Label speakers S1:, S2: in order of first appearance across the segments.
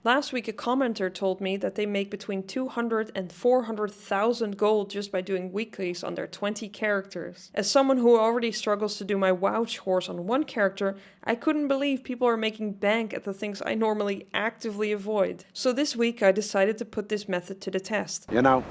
S1: Last week a commenter told me that they make between 200 and 400,000 gold just by doing weeklies on their 20 characters. As someone who already struggles to do my WoW chores on one character, I couldn't believe people are making bank at the things I normally actively avoid. So this week I decided to put this method to the test.
S2: You know,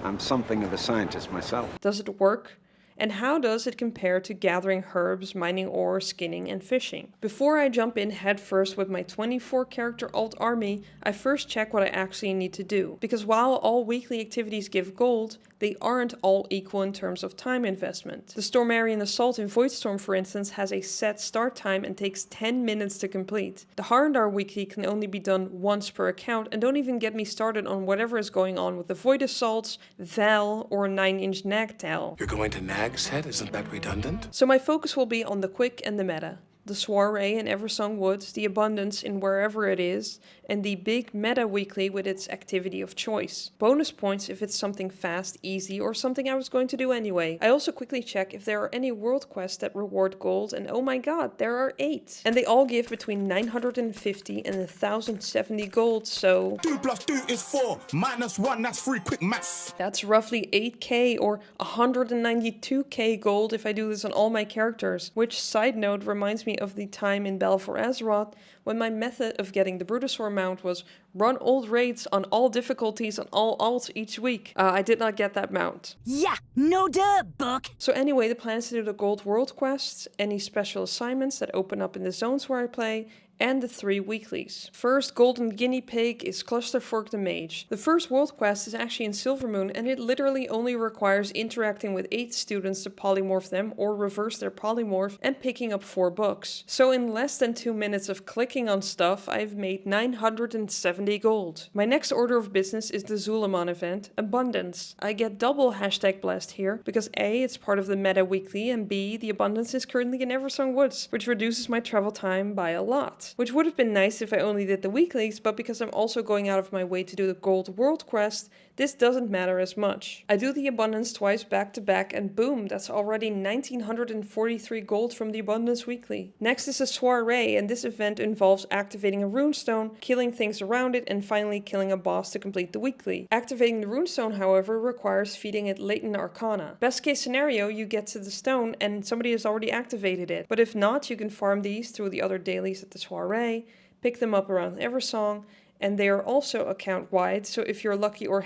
S2: I'm something of a scientist myself.
S1: Does it work? And how does it compare to gathering herbs, mining ore, skinning, and fishing? Before I jump in headfirst with my 24 character alt army, I first check what I actually need to do. Because while all weekly activities give gold, they aren't all equal in terms of time investment. The Stormarian Assault in Voidstorm, for instance, has a set start time and takes 10 minutes to complete. The Harndar weekly can only be done once per account, and don't even get me started on whatever is going on with the Void Assaults, Val, or 9-inch Nagtail.
S3: You're going to Nag's head? Isn't that redundant?
S1: So my focus will be on the quick and the meta. The Soiree in Eversong Woods, the Abundance in wherever it is, and the big meta weekly with its activity of choice. Bonus points if it's something fast, easy, or something I was going to do anyway. I also quickly check if there are any world quests that reward gold, and oh my god, there are 8. And they all give between 950 and 1070 gold, so
S4: 2 + 2 is 4, -1, that's 3 quick maths.
S1: that's roughly 8k or 192k gold if I do this on all my characters. Which, side note, reminds me of the time in Balfour Azeroth when my method of getting the Brutosaur mount was run old raids on all difficulties on all alts each week. I did not get that mount.
S5: Yeah, no duh, book.
S1: So anyway, the plan is to do the gold world quests, any special assignments that open up in the zones where I play, and the 3 weeklies. First golden guinea pig is Clusterfork the Mage. The first world quest is actually in Silvermoon, and it literally only requires interacting with 8 students to polymorph them or reverse their polymorph and picking up 4 books. So in less than 2 minutes of clicking on stuff, I've made 970 gold. My next order of business is the Zulaman event, Abundance. I get double #blessed here because A, it's part of the meta weekly, and B, the Abundance is currently in Eversong Woods, which reduces my travel time by a lot. Which would have been nice if I only did the weeklies, but because I'm also going out of my way to do the gold world quest, this doesn't matter as much. I do the Abundance twice back to back and boom, that's already 1943 gold from the Abundance weekly. Next is a Soiree, and this event involves activating a runestone, killing things around it, and finally killing a boss to complete the weekly. Activating the runestone, however, requires feeding it latent arcana. Best case scenario, you get to the stone and somebody has already activated it. But if not, you can farm these through the other dailies at the Soiree, pick them up around Eversong, and they are also account-wide, so if you're lucky or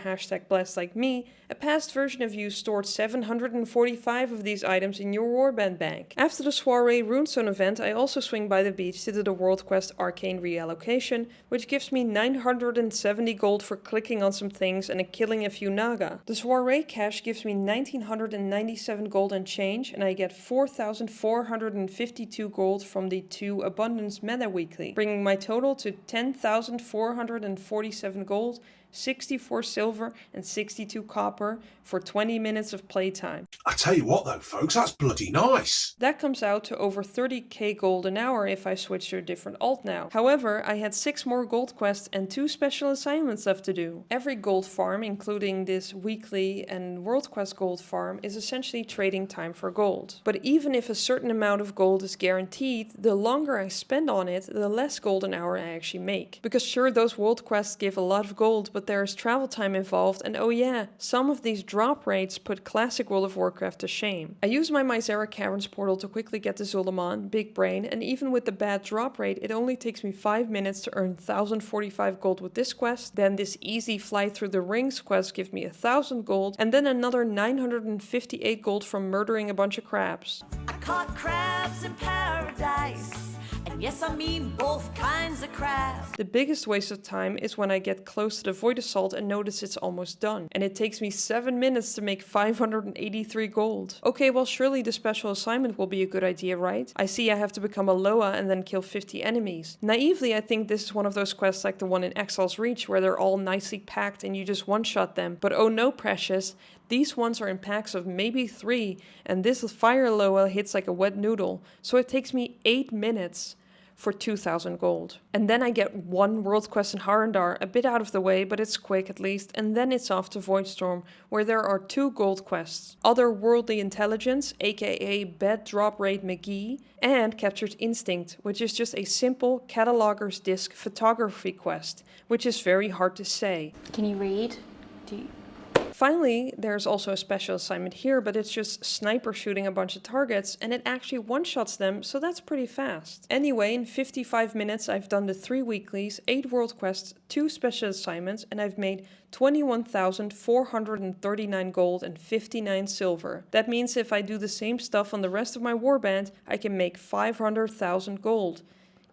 S1: #blessed like me, a past version of you stored 745 of these items in your warband bank. After the Soiree Runestone event, I also swing by the beach to do the world quest Arcane Reallocation, which gives me 970 gold for clicking on some things and killing a few Naga. The Soiree cache gives me 1997 gold and change, and I get 4,452 gold from the 2 Abundance Meta Weekly, bringing my total to 10,447 gold, 64 silver and 62 copper for 20 minutes of playtime.
S6: I tell you what though, folks, that's bloody nice.
S1: That comes out to over 30k gold an hour if I switch to a different alt now. However, I had 6 more gold quests and 2 special assignments left to do. Every gold farm, including this weekly and world quest gold farm, is essentially trading time for gold. But even if a certain amount of gold is guaranteed, the longer I spend on it, the less gold an hour I actually make. Because sure, those world quests give a lot of gold, but there is travel time involved, and oh yeah, some of these drop rates put classic World of Warcraft to shame. I use my Misera Caverns portal to quickly get to Zulaman, Big Brain, and even with the bad drop rate, it only takes me 5 minutes to earn 1045 gold with this quest. Then this easy fly through the rings quest gives me 1000 gold, and then another 958 gold from murdering a bunch of crabs.
S5: I caught crabs in paradise. And yes, I mean both kinds of crabs.
S1: The biggest waste of time is when I get close to the Void Assault and notice it's almost done. And it takes me 7 minutes to make 583 gold. Okay, well surely the special assignment will be a good idea, right? I see I have to become a Loa and then kill 50 enemies. Naively, I think this is one of those quests like the one in Exile's Reach where they're all nicely packed and you just one-shot them. But oh no, precious. These ones are in packs of maybe 3, and this Fire Loa hits like a wet noodle, so it takes me 8 minutes. for 2000 gold. And then I get one world quest in Harandar, a bit out of the way, but it's quick at least, and then it's off to Voidstorm, where there are 2 gold quests. Otherworldly Intelligence, aka Bed Drop Raid McGee, and Captured Instinct, which is just a simple Cataloger's Disc photography quest, which is very hard to say.
S7: Can you read?
S1: Finally, there's also a special assignment here, but it's just sniper shooting a bunch of targets, and it actually one-shots them, so that's pretty fast. Anyway, in 55 minutes I've done the 3 weeklies, 8 world quests, 2 special assignments, and I've made 21,439 gold and 59 silver. That means if I do the same stuff on the rest of my warband, I can make 500,000 gold.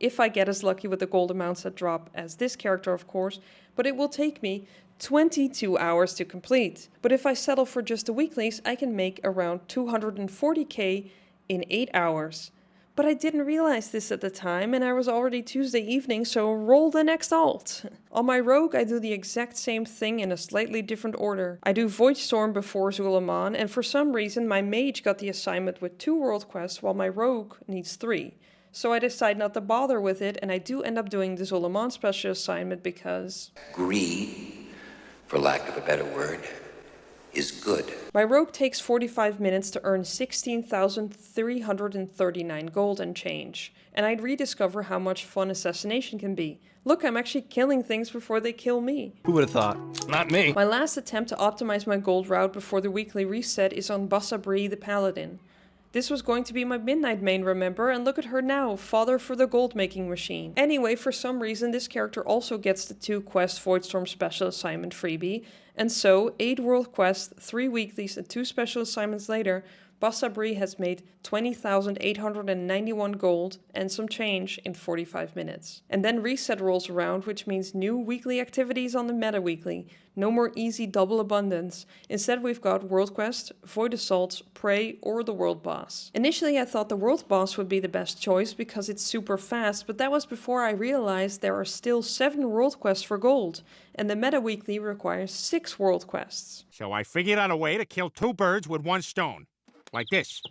S1: If I get as lucky with the gold amounts that drop as this character, of course, but it will take me 22 hours to complete. But if I settle for just the weeklies, I can make around 240k in 8 hours. But I didn't realize this at the time, and I was already Tuesday evening, so roll the next alt. On my rogue, I do the exact same thing in a slightly different order. I do Voidstorm before Zulaman, and for some reason my mage got the assignment with 2 world quests, while my rogue needs 3. So I decide not to bother with it, and I do end up doing the Zulaman special assignment because
S8: Greed, for lack of a better word, is good.
S1: My rogue takes 45 minutes to earn 16,339 gold and change, and I'd rediscover how much fun assassination can be. Look, I'm actually killing things before they kill me.
S4: Who would have thought? Not me.
S1: My last attempt to optimize my gold route before the weekly reset is on Bassabri the Paladin. This was going to be my midnight main, remember? And look at her now, fodder for the gold making machine. Anyway, for some reason this character also gets the 2 quest Voidstorm special assignment freebie. And so, 8 world quests, 3 weeklies and 2 special assignments later, Bassabri has made 20,891 gold and some change in 45 minutes. And then reset rolls around, which means new weekly activities on the meta weekly. No more easy double abundance. Instead we've got world quest, void assaults, prey, or the world boss. Initially I thought the world boss would be the best choice because it's super fast, but that was before I realized there are still 7 world quests for gold, and the meta weekly requires 6 world quests.
S9: So I figured out a way to kill 2 birds with 1 stone. Like this.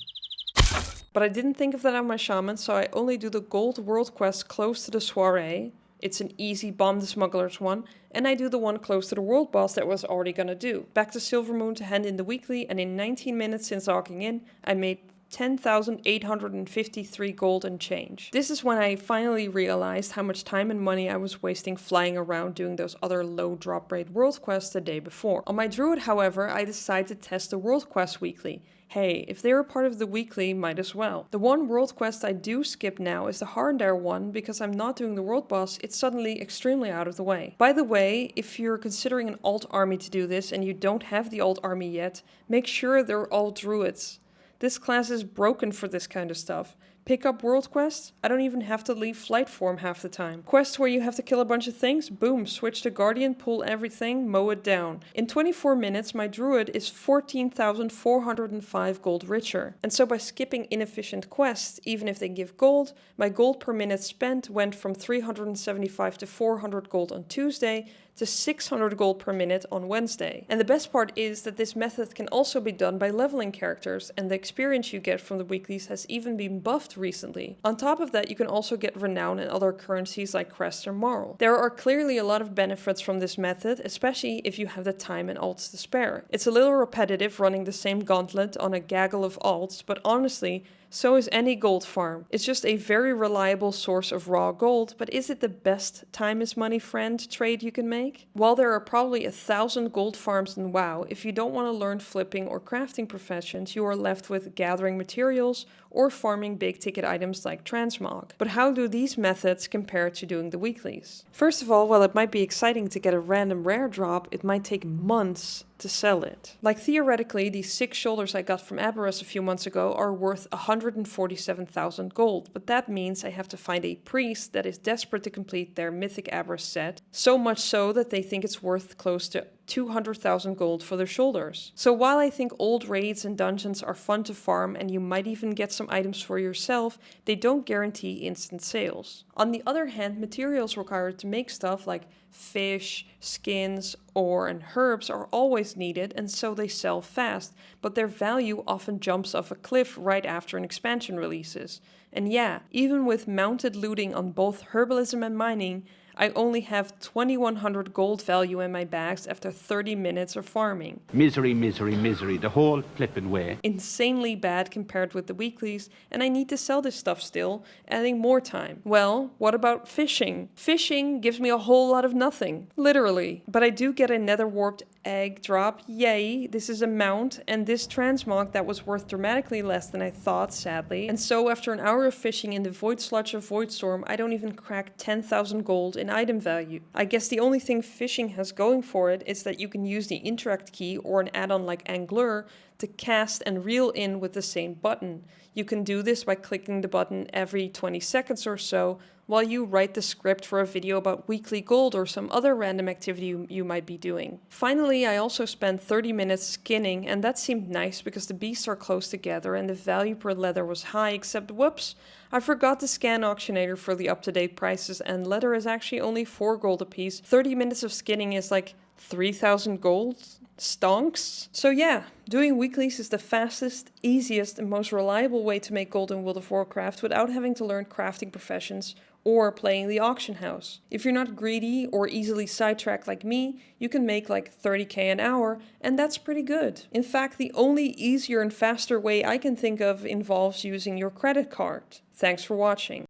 S1: But I didn't think of that on my shaman, so I only do the gold world quest close to the soiree. It's an easy bomb the smugglers one, and I do the one close to the world boss that I was already gonna do. Back to Silvermoon to hand in the weekly, and in 19 minutes since logging in, I made 10,853 gold and change. This is when I finally realized how much time and money I was wasting flying around doing those other low drop rate world quests the day before. On my druid, however, I decided to test the world quest weekly. Hey, if they were part of the weekly, might as well. The one world quest I do skip now is the Harandar one, because I'm not doing the world boss, it's suddenly extremely out of the way. By the way, if you're considering an alt army to do this and you don't have the alt army yet, make sure they're all druids. This class is broken for this kind of stuff. Pick up world quests? I don't even have to leave flight form half the time. Quests where you have to kill a bunch of things? Boom, switch to Guardian, pull everything, mow it down. In 24 minutes, my druid is 14,405 gold richer. And so by skipping inefficient quests, even if they give gold, my gold per minute spent went from 375 to 400 gold on Tuesday to 600 gold per minute on Wednesday. And the best part is that this method can also be done by leveling characters, and the experience you get from the weeklies has even been buffed recently. On top of that, you can also get renown and other currencies like crest or moral. There are clearly a lot of benefits from this method, especially if you have the time and alts to spare. It's a little repetitive running the same gauntlet on a gaggle of alts, but honestly, so is any gold farm. It's just a very reliable source of raw gold, but is it the best time is money friend trade you can make? While there are probably 1,000 gold farms in WoW, if you don't want to learn flipping or crafting professions, you are left with gathering materials or farming big ticket items like transmog. But how do these methods compare to doing the weeklies? First of all, while it might be exciting to get a random rare drop, it might take months to sell it. Like theoretically, these 6 shoulders I got from Aberrus a few months ago are worth 147,000 gold, but that means I have to find a priest that is desperate to complete their mythic Aberrus set, so much so that they think it's worth close to 200,000 gold for their shoulders. So while I think old raids and dungeons are fun to farm and you might even get some items for yourself, they don't guarantee instant sales. On the other hand, materials required to make stuff like fish, skins, ore, and herbs are always needed, and so they sell fast, but their value often jumps off a cliff right after an expansion releases. And yeah, even with mounted looting on both herbalism and mining, I only have 2100 gold value in my bags after 30 minutes of farming.
S7: Misery, misery, misery, the whole flippin' way.
S1: Insanely bad compared with the weeklies, and I need to sell this stuff still, adding more time. Well, what about fishing? Fishing gives me a whole lot of nothing, literally. But I do get a nether warped egg drop, yay, this is a mount, and this transmog that was worth dramatically less than I thought, sadly. And so after an hour of fishing in the void sludge of Voidstorm, I don't even crack 10,000 gold in item value. I guess the only thing fishing has going for it is that you can use the interact key or an add-on like Angler to cast and reel in with the same button. You can do this by clicking the button every 20 seconds or so while you write the script for a video about weekly gold or some other random activity you might be doing. Finally, I also spent 30 minutes skinning, and that seemed nice because the beasts are close together and the value per leather was high, except whoops, I forgot to scan Auctionator for the up-to-date prices, and leather is actually only 4 gold a piece. 30 minutes of skinning is like 3,000 gold? Stonks? So yeah, doing weeklies is the fastest, easiest, and most reliable way to make gold in World of Warcraft without having to learn crafting professions or playing the auction house. If you're not greedy or easily sidetracked like me, you can make like 30k an hour, and that's pretty good. In fact, the only easier and faster way I can think of involves using your credit card. Thanks for watching.